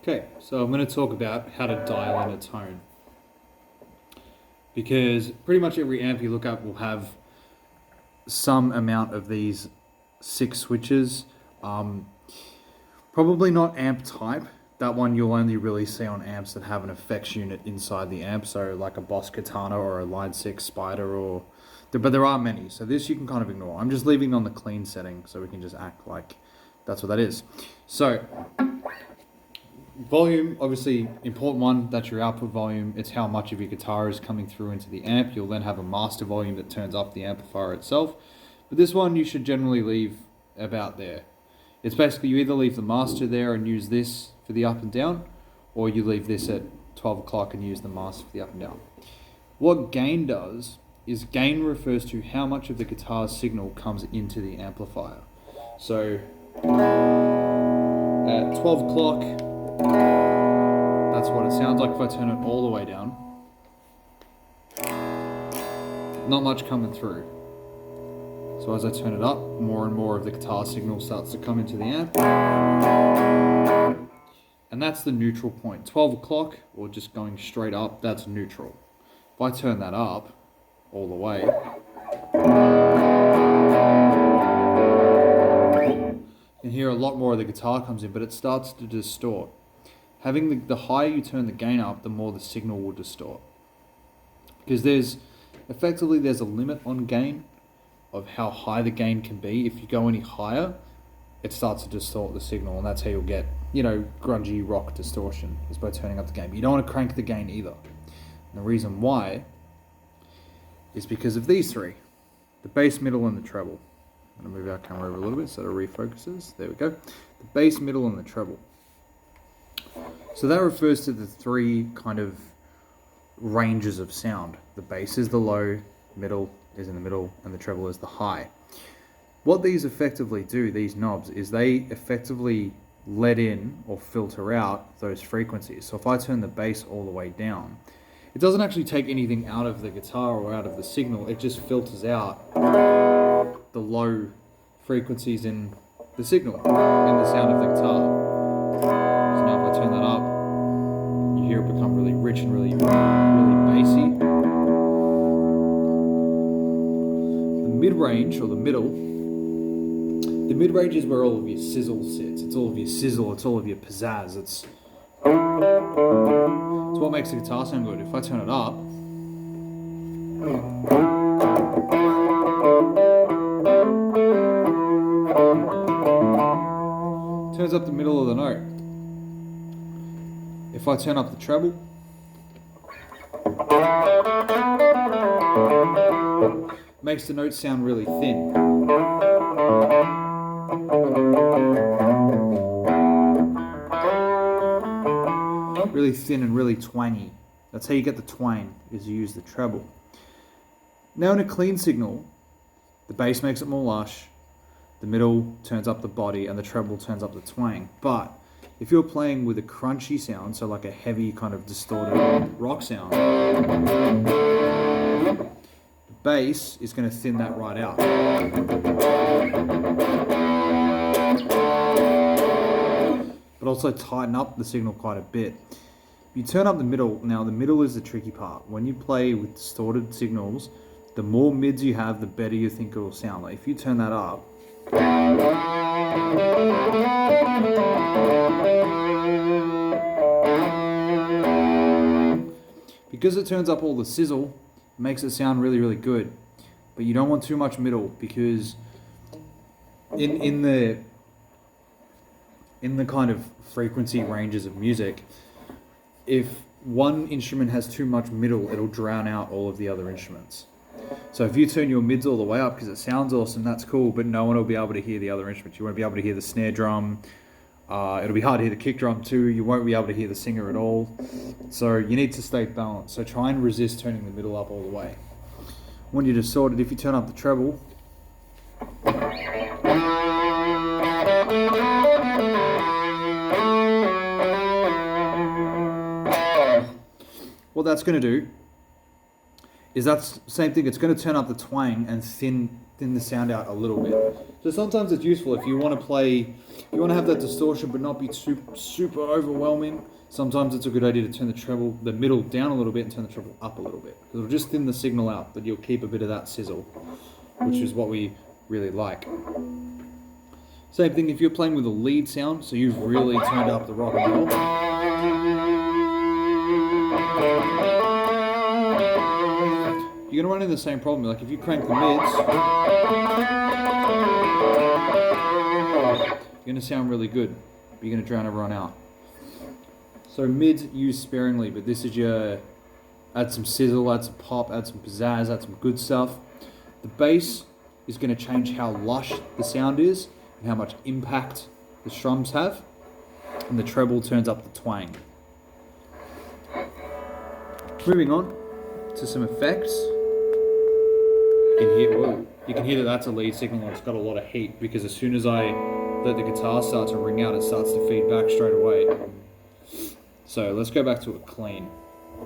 Okay, so I'm going to talk about how to dial in a tone. Because pretty much every amp you look up will have some amount of these 6 switches. Probably not amp type. That one you'll only really see on amps that have an effects unit inside the amp. So like a Boss Katana or a Line 6 Spider but there are many. So this you can kind of ignore. I'm just leaving it on the clean setting so we can just act like that's what that is. So volume, obviously important one, that's your output volume. It's how much of your guitar is coming through into the amp. You'll then have a master volume that turns up the amplifier itself. But this one you should generally leave about there. It's basically you either leave the master there and use this for the up and down, or you leave this at 12 o'clock and use the master for the up and down. What gain does is gain refers to how much of the guitar's signal comes into the amplifier. So at 12 o'clock, that's what it sounds like if I turn it all the way down. Not much coming through. So as I turn it up, more and more of the guitar signal starts to come into the amp. And that's the neutral point. 12 o'clock, or just going straight up, that's neutral. If I turn that up all the way, you can hear a lot more of the guitar comes in, but it starts to distort. Having the higher you turn the gain up, the more the signal will distort. Because there's a limit on gain of how high the gain can be. If you go any higher, it starts to distort the signal, and that's how you'll get, grungy rock distortion, is by turning up the gain. But you don't want to crank the gain either. And the reason why is because of these three: the bass, middle, and the treble. I'm going to move our camera over a little bit so it refocuses. There we go. The bass, middle, and the treble. So that refers to the three kind of ranges of sound. The bass is the low, middle is in the middle, and the treble is the high. What these effectively do, these knobs, is they effectively let in or filter out those frequencies. So if I turn the bass all the way down, it doesn't actually take anything out of the guitar or out of the signal, it just filters out the low frequencies in the signal, in the sound of the guitar. So now if I turn that up, you hear it become really rich and really bassy. The mid-range, or the mid-range is where all of your sizzle sits. It's all of your sizzle, it's all of your pizzazz. It's what makes the guitar sound good. If I turn it up, it turns up the middle of the note. If I turn up the treble, it makes the note sound really thin. Really thin and really twangy. That's how you get the twang, is you use the treble. Now in a clean signal, the bass makes it more lush, the middle turns up the body, and the treble turns up the twang. But if you're playing with a crunchy sound, so like a heavy kind of distorted rock sound, the bass is going to thin that right out. But also tighten up the signal quite a bit. You turn up the middle. Now the middle is the tricky part. When you play with distorted signals, the more mids you have, the better you think it will sound. Like if you turn that up, because it turns up all the sizzle, it makes it sound really, really good. But you don't want too much middle, because in the kind of frequency ranges of music, if one instrument has too much middle, it'll drown out all of the other instruments. So if you turn your mids all the way up because it sounds awesome, that's cool, but no one will be able to hear the other instruments. You won't be able to hear the snare drum. It'll be hard to hear the kick drum too. You won't be able to hear the singer at all. So you need to stay balanced. So try and resist turning the middle up all the way. When you're distorted, if you turn up the treble, what that's going to do is that's same thing. It's going to turn up the twang and thin the sound out a little bit. So sometimes it's useful if you want to play, if you want to have that distortion but not be super overwhelming. Sometimes it's a good idea to turn the middle down a little bit and turn the treble up a little bit. It'll just thin the signal out, but you'll keep a bit of that sizzle, which is what we really like. Same thing if you're playing with a lead sound, so you've really turned up the rock and roll. You're going to run into the same problem. Like if you crank the mids, you're going to sound really good, but you're going to drown everyone out. So mids use sparingly, but this is your, add some sizzle, add some pop, add some pizzazz, add some good stuff. The bass is going to change how lush the sound is and how much impact the strums have, and the treble turns up the twang. Moving on to some effects. In here, whoa, you can hear that that's a lead signal and it's got a lot of heat, because as soon as I let the guitar start to ring out, it starts to feed back straight away. So let's go back to a clean.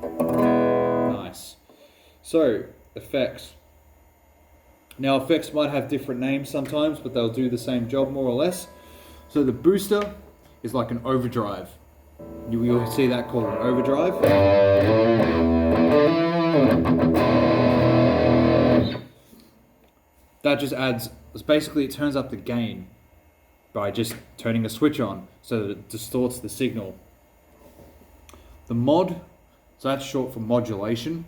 Nice. So, effects. Now effects might have different names sometimes, but they'll do the same job more or less. So the booster is like an overdrive. You'll see that called an overdrive. That just adds, basically it turns up the gain by just turning a switch on so that it distorts the signal. The mod, so that's short for modulation.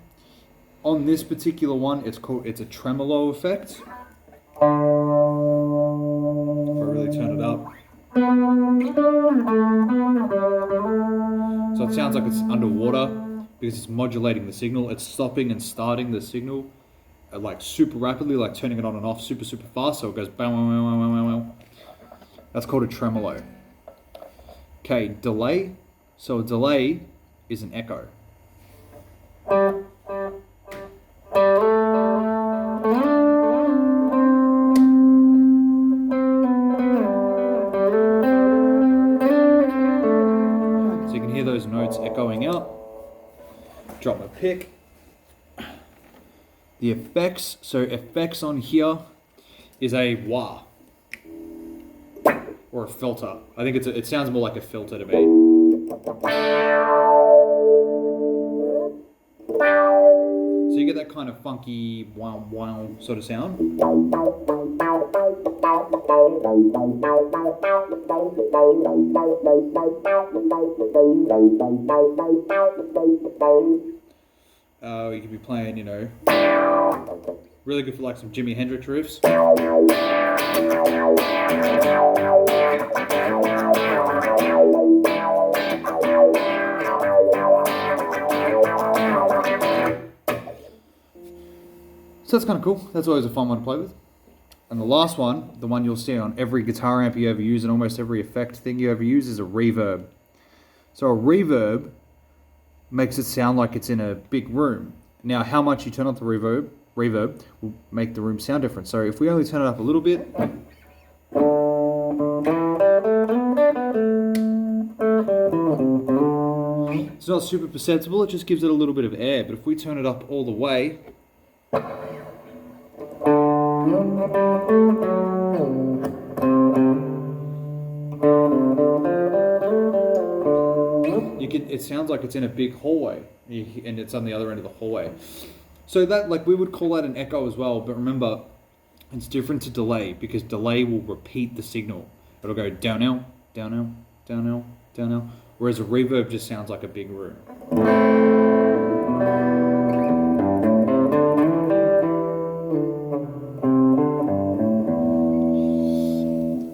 On this particular one, it's a tremolo effect. If I really turn it up. So it sounds like it's underwater because it's modulating the signal. It's stopping and starting the signal like super rapidly, like turning it on and off super fast, so it goes bow, wow, wow, wow, wow, wow. That's called a tremolo. Okay, delay. So a delay is an echo. So you can hear those notes echoing out. Drop a pick. The effects, so effects on here is a wah or a filter. I think it sounds more like a filter to me. So you get that kind of funky wow wow sort of sound. You could be playing, you know, really good for like some Jimi Hendrix riffs. So that's kind of cool. That's always a fun one to play with. And the last one, the one you'll see on every guitar amp you ever use and almost every effect thing you ever use, is a reverb. So a reverb makes it sound like it's in a big room. Now, how much you turn up the reverb will make the room sound different. So if we only turn it up a little bit, it's not super perceptible, it just gives it a little bit of air. But if we turn it up all the way, it sounds like it's in a big hallway, and it's on the other end of the hallway. So that, like, we would call that an echo as well, but remember, it's different to delay, because delay will repeat the signal. It'll go down now, down now, down now, down now, whereas a reverb just sounds like a big room.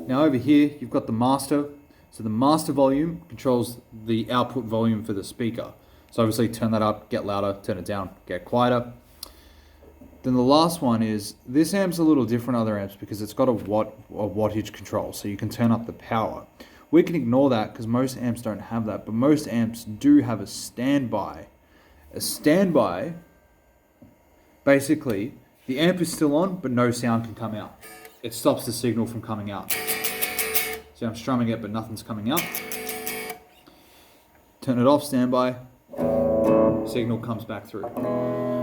Now over here, you've got the master. So the master volume controls the output volume for the speaker. So obviously turn that up, get louder, turn it down, get quieter. Then the last one is, this amp's a little different than other amps because it's got a wattage control, so you can turn up the power. We can ignore that because most amps don't have that, but most amps do have a standby. A standby, basically, the amp is still on, but no sound can come out. It stops the signal from coming out. See, I'm strumming it, but nothing's coming out. Turn it off, standby. signal comes back through.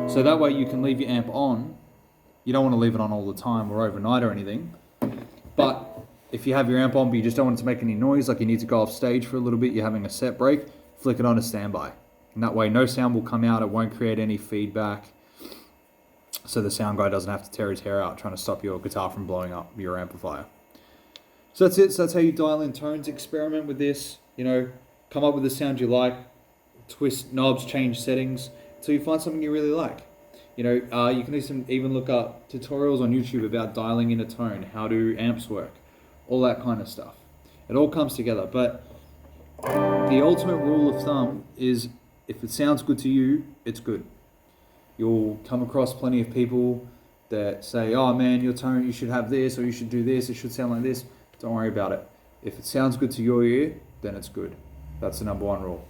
So that way you can leave your amp on. You don't want to leave it on all the time or overnight or anything. But if you have your amp on but you just don't want it to make any noise, like you need to go off stage for a little bit, you're having a set break, flick it on to standby. And that way no sound will come out, it won't create any feedback. So the sound guy doesn't have to tear his hair out trying to stop your guitar from blowing up your amplifier. So that's it. So that's how you dial in tones. Experiment with this. Come up with the sound you like. Twist knobs, change settings until you find something you really like. You can even look up tutorials on YouTube about dialing in a tone, how do amps work, all that kind of stuff. It all comes together. But the ultimate rule of thumb is if it sounds good to you, it's good. You'll come across plenty of people that say, oh man, your tone, you should have this, or you should do this, it should sound like this. Don't worry about it. If it sounds good to your ear, then it's good. That's the number one rule.